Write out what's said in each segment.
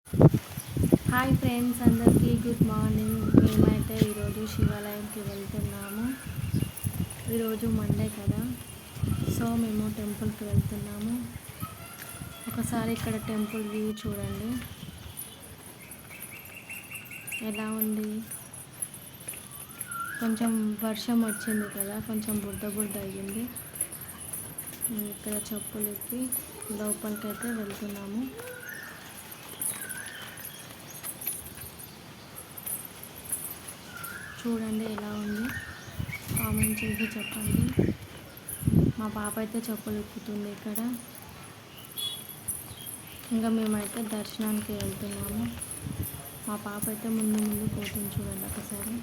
Hi friends, అందరికీ good morning. మేమైతే ఈరోజు శివాలయంకి వెళ్తున్నాము. ఈరోజు మండే కదా, సో మేము టెంపుల్కి వెళ్తున్నాము. ఒకసారి ఇక్కడ టెంపుల్ వ్యూ చూడండి ఎలా ఉంది. కొంచెం వర్షం వచ్చింది కదా, కొంచెం బురద బురద అయ్యింది. ఇక్కడ చెప్పులు ఎక్కి లోపలికైతే వెళ్తున్నాము. చూడండి ఎలా ఉంది, కామెంట్ చేసి చెప్పండి. మా పాప అయితే చెప్పులు ఎక్కుతుంది ఇక్కడ. ఇంకా మేమైతే దర్శనానికి వెళ్తున్నాము. మా పాప అయితే ముందు ముందు పోతుంది. చూడండి ఒకసారి,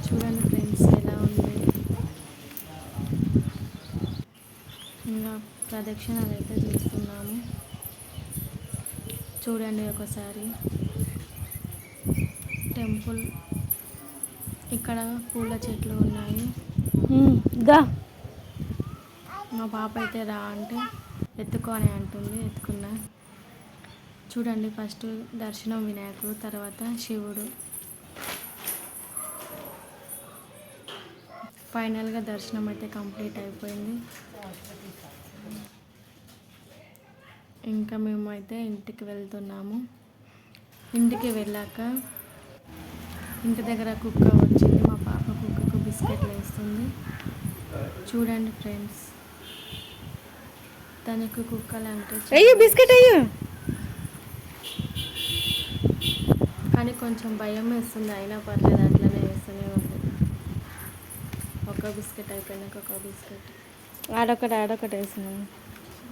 చూడండి ఫ్రెండ్స్ ఎలా ఉంది. ఇంకా ప్రదక్షిణలు అయితే చేస్తున్నాము. చూడండి ఒకసారి టెంపుల్. ఇక్కడ పూల చెట్లు ఉన్నాయి. మా పాప అయితే రా అంటే ఎత్తుకొని అంటుంది, ఎత్తుకున్నా. చూడండి, ఫస్ట్ దర్శనం వినాయకుడు, తర్వాత శివుడు. ఫైనల్గా దర్శనం అయితే కంప్లీట్ అయిపోయింది. ఇంకా మేమైతే ఇంటికి వెళ్తున్నాము. ఇంటికి వెళ్ళాక ఇంటి దగ్గర కుక్క వచ్చింది. మా పాప కుక్కకు బిస్కెట్లు వేస్తుంది. చూడండి ఫ్రెండ్స్, తనకు కుక్కలు అంటే అయ్యో బిస్కెట్ అయ్యో, కానీ కొంచెం భయం వేస్తుంది. అయినా పర్లేదు, అట్లనే వేస్తూనే ఉంది. ఒక బిస్కెట్ అయిపోయినాక ఒక బిస్కెట్, ఆడొకటి వేసినాను.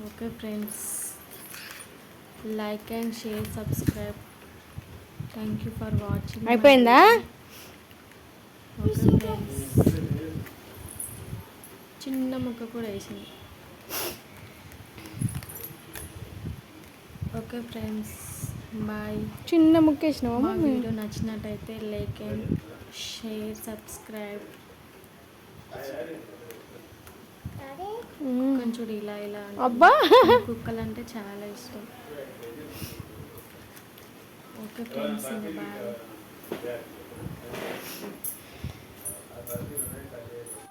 Okay friends, like and share, subscribe. Thank you for watching. అయిపోయిందా? ఓకే ఫ్రెండ్స్, చిన్న ముక్క కూడా వేసింది. Okay friends, bye. చిన్న ముక్క వేసినావా? మా వీడియో నచ్చినట్టయితే లైక్ అండ్ షేర్, సబ్స్క్రైబ్. కొంచెం ఇలా ఇలా అబ్బా, కుక్కలు అంటే చాలా ఇష్టం. Okay friends, bye.